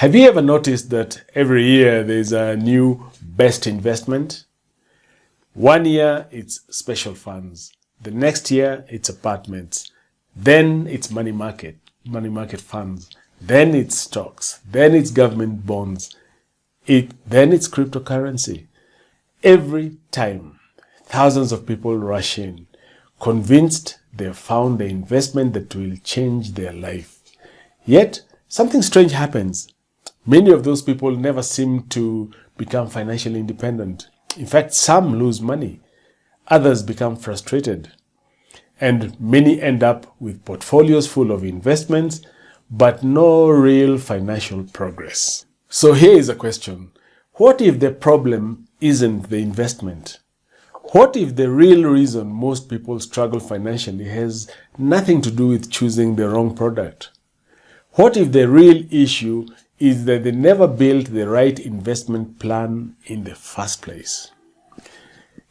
Have you ever noticed that every year there's a new best investment? One year it's special funds. The next year it's apartments. Then it's money market funds. Then it's stocks. Then it's government bonds. Then it's cryptocurrency. Every time, thousands of people rush in, convinced they've found the investment that will change their life. Yet, something strange happens. Many of those people never seem to become financially independent. In fact, some lose money. Others become frustrated. And many end up with portfolios full of investments, but no real financial progress. So here is a question. What if the problem isn't the investment? What if the real reason most people struggle financially has nothing to do with choosing the wrong product? What if the real issue is that they never built the right investment plan in the first place?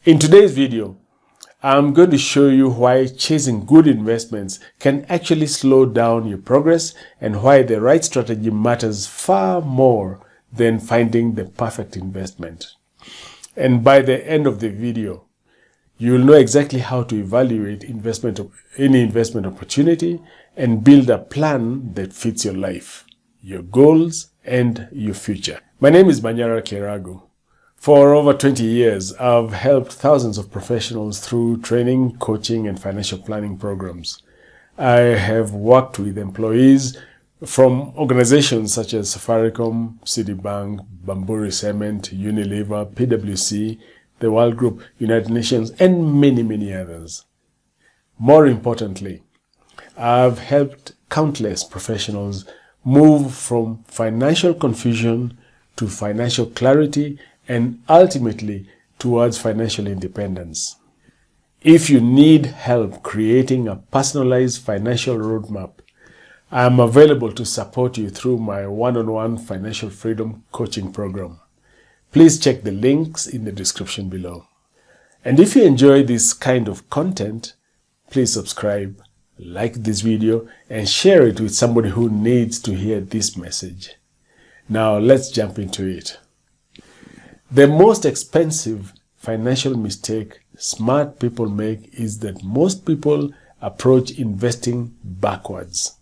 In today's video, I'm going to show you why chasing good investments can actually slow down your progress and why the right strategy matters far more than finding the perfect investment. And by the end of the video, you will know exactly how to evaluate any investment opportunity and build a plan that fits your life, your goals, and your future. My name is Manyara Kerago. For over 20 years, I've helped thousands of professionals through training, coaching, and financial planning programs. I have worked with employees from organizations such as Safaricom, Citibank, Bamburi Cement, Unilever, PwC, the World Group, United Nations, and many, many others. More importantly, I've helped countless professionals move from financial confusion to financial clarity and ultimately towards financial independence. If you need help creating a personalized financial roadmap, I am available to support you through my one-on-one financial freedom coaching program. Please check the links in the description below. And if you enjoy this kind of content, please subscribe, like this video, and share it with somebody who needs to hear this message. Now let's jump into it. The most expensive financial mistake smart people make is that most people approach investing backwards.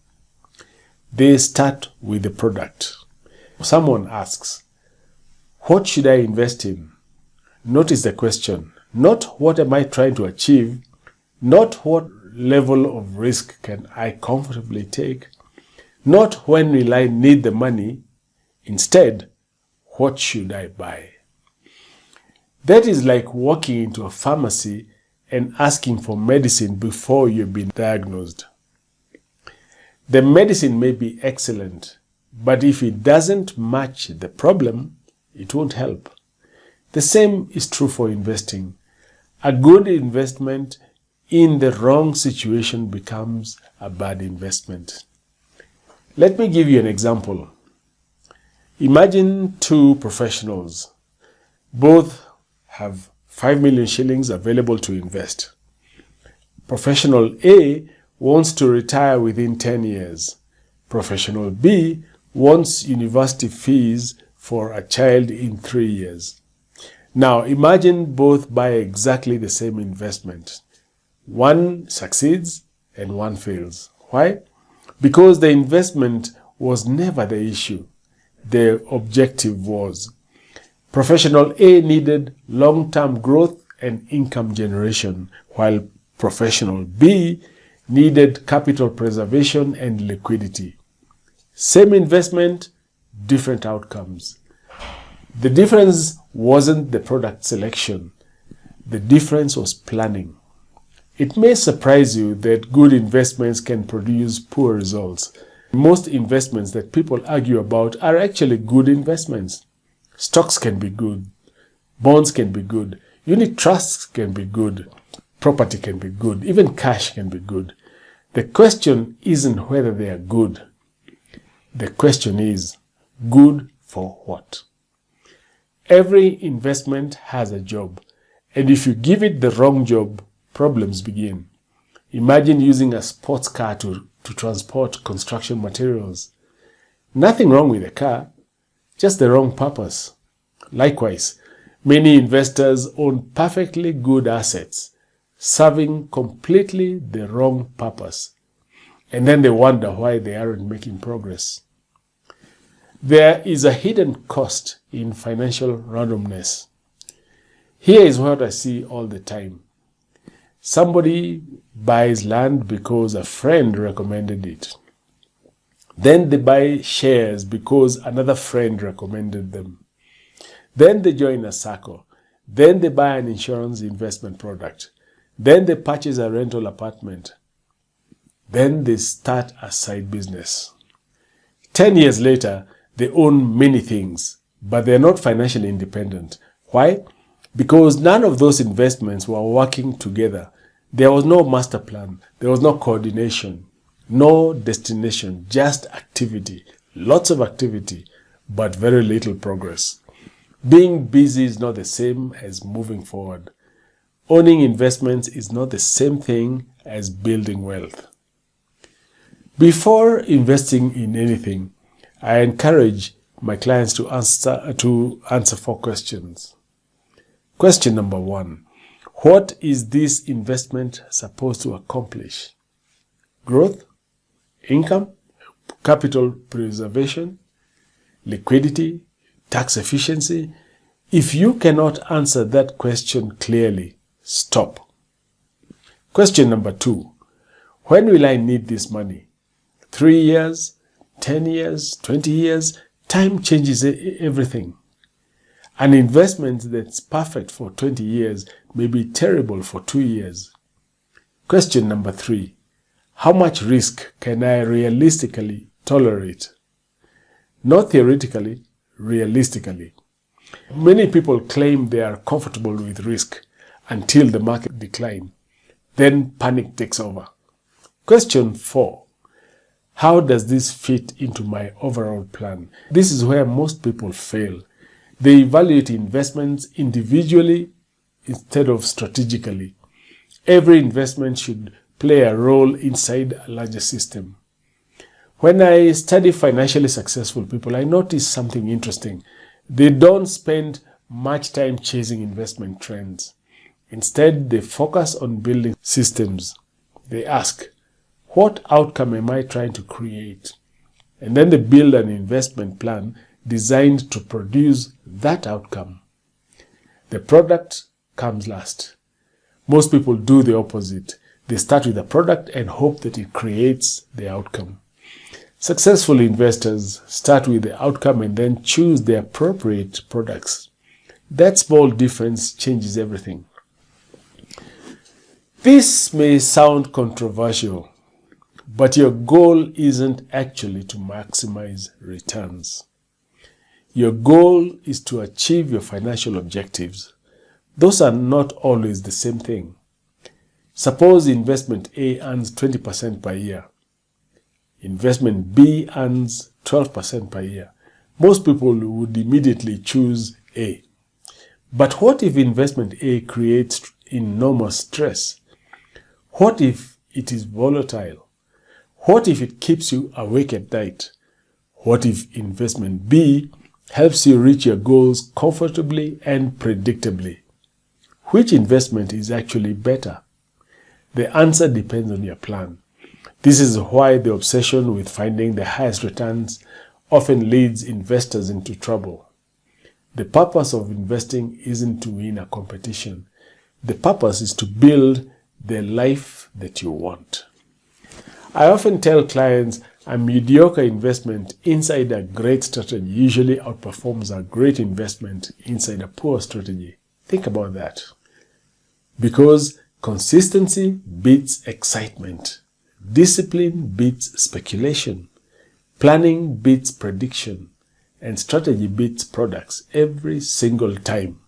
They start with the product. Someone asks, what should I invest in? Notice the question, not what am I trying to achieve, not what level of risk can I comfortably take, not when will I need the money, instead, what should I buy? That is like walking into a pharmacy and asking for medicine before you've been diagnosed. The medicine may be excellent, but if it doesn't match the problem, it won't help. The same is true for investing. A good investment in the wrong situation becomes a bad investment. Let me give you an example. Imagine two professionals. Both have 5 million shillings available to invest. Professional A wants to retire within 10 years. Professional B wants university fees for a child in 3 years. Now imagine both buy exactly the same investment. One succeeds and one fails. Why? Because the investment was never the issue. The objective was. Professional A needed long-term growth and income generation, while Professional B needed capital preservation and liquidity. Same investment, different outcomes. The difference wasn't the product selection. The difference was planning. It may surprise you that good investments can produce poor results. Most investments that people argue about are actually good investments. Stocks can be good. Bonds can be good. Unit trusts can be good. Property can be good. Even cash can be good. The question isn't whether they are good. The question is, good for what? Every investment has a job, and if you give it the wrong job, problems begin. Imagine using a sports car to transport construction materials. Nothing wrong with the car, just the wrong purpose. Likewise, many investors own perfectly good assets, serving completely the wrong purpose. And then they wonder why they aren't making progress. There is a hidden cost in financial randomness. Here is what I see all the time. Somebody buys land because a friend recommended it. Then they buy shares because another friend recommended them. Then they join a SACCO. Then they buy an insurance investment product. Then they purchase a rental apartment. Then they start a side business. 10 years later, they own many things, but they're not financially independent. Why? Because none of those investments were working together. There was no master plan. There was no coordination, no destination, just activity. Lots of activity, but very little progress. Being busy is not the same as moving forward. Owning investments is not the same thing as building wealth. Before investing in anything, I encourage my clients to answer 4 questions. Question number 1. What is this investment supposed to accomplish? Growth? Income? Capital preservation? Liquidity? Tax efficiency? If you cannot answer that question clearly, stop. Question number 2. When will I need this money? 3 years? 10 years? 20 years? Time changes everything. An investment that's perfect for 20 years may be terrible for 2 years. Question number 3. How much risk can I realistically tolerate? Not theoretically, realistically. Many people claim they are comfortable with risk until the market declines. Then panic takes over. Question 4. How does this fit into my overall plan? This is where most people fail. They evaluate investments individually instead of strategically. Every investment should play a role inside a larger system. When I study financially successful people, I notice something interesting. They don't spend much time chasing investment trends. Instead, they focus on building systems. They ask, what outcome am I trying to create? And then they build an investment plan designed to produce that outcome. The product comes last. Most people do the opposite. They start with a product and hope that it creates the outcome. Successful investors start with the outcome and then choose the appropriate products. That small difference changes everything. This may sound controversial, but your goal isn't actually to maximize returns. Your goal is to achieve your financial objectives. Those are not always the same thing. Suppose investment A earns 20% per year. Investment B earns 12% per year. Most people would immediately choose A. But what if investment A creates enormous stress? What if it is volatile? What if it keeps you awake at night? What if investment B helps you reach your goals comfortably and predictably? Which investment is actually better? The answer depends on your plan. This is why the obsession with finding the highest returns often leads investors into trouble. The purpose of investing isn't to win a competition. The purpose is to build the life that you want. I often tell clients a mediocre investment inside a great strategy usually outperforms a great investment inside a poor strategy. Think about that. Because consistency beats excitement. Discipline beats speculation. Planning beats prediction. And strategy beats products every single time.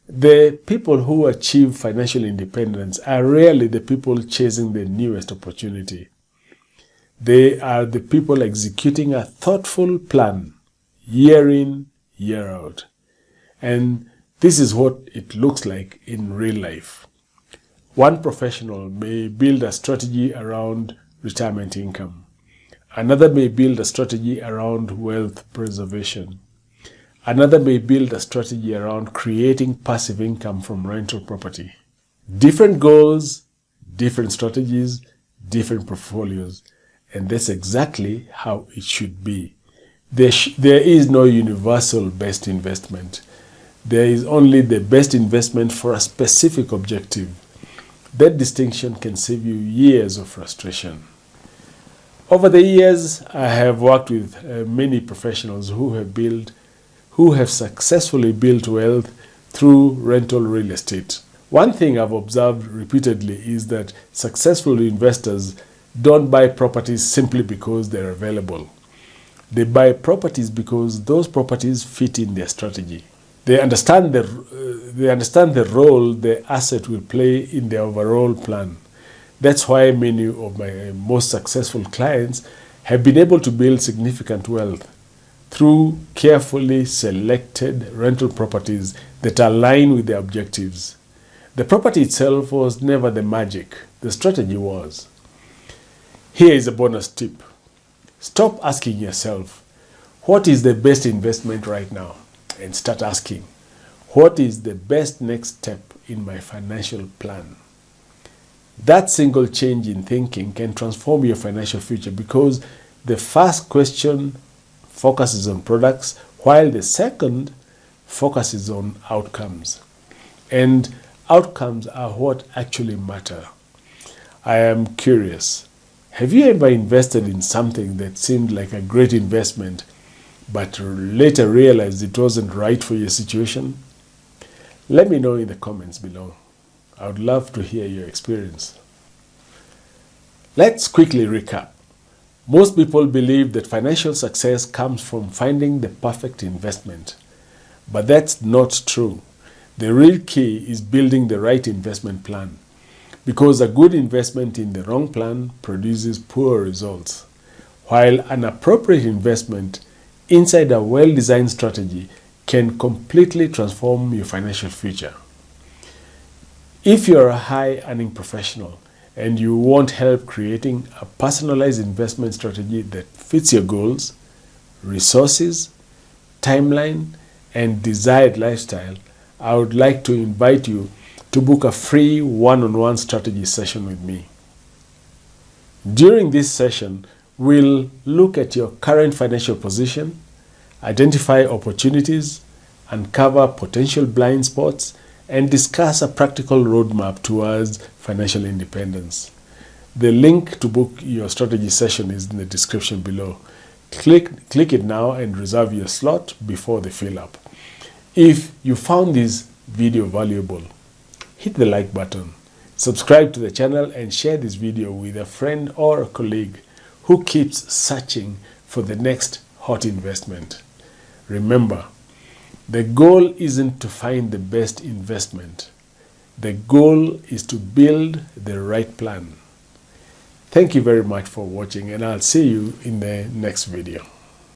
The people who achieve financial independence are rarely the people chasing the newest opportunity. They are the people executing a thoughtful plan, year in, year out. And this is what it looks like in real life. One professional may build a strategy around retirement income. Another may build a strategy around wealth preservation. Another may build a strategy around creating passive income from rental property. Different goals, different strategies, different portfolios, and that's exactly how it should be. There is no universal best investment. There is only the best investment for a specific objective. That distinction can save you years of frustration. Over the years, I have worked with many professionals who have successfully built wealth through rental real estate. One thing I've observed repeatedly is that successful investors don't buy properties simply because they're available. They buy properties because those properties fit in their strategy. They understand the role the asset will play in their overall plan. That's why many of my most successful clients have been able to build significant wealth through carefully selected rental properties that align with their objectives. The property itself was never the magic, the strategy was. Here is a bonus tip. Stop asking yourself, what is the best investment right now? And start asking, what is the best next step in my financial plan? That single change in thinking can transform your financial future because the first question focuses on products while the second focuses on outcomes. And outcomes are what actually matter. I am curious. Have you ever invested in something that seemed like a great investment, but later realized it wasn't right for your situation? Let me know in the comments below. I would love to hear your experience. Let's quickly recap. Most people believe that financial success comes from finding the perfect investment, but that's not true. The real key is building the right investment plan, because a good investment in the wrong plan produces poor results, while an appropriate investment inside a well-designed strategy can completely transform your financial future. If you're a high-earning professional and you want help creating a personalized investment strategy that fits your goals, resources, timeline, and desired lifestyle, I would like to invite you to book a free one-on-one strategy session with me. During this session, we'll look at your current financial position, identify opportunities, uncover potential blind spots, and discuss a practical roadmap towards financial independence. The link to book your strategy session is in the description below. Click it now and reserve your slot before they fill up. If you found this video valuable, hit the like button, subscribe to the channel, and share this video with a friend or a colleague who keeps searching for the next hot investment. Remember, the goal isn't to find the best investment. The goal is to build the right plan. Thank you very much for watching, and I'll see you in the next video.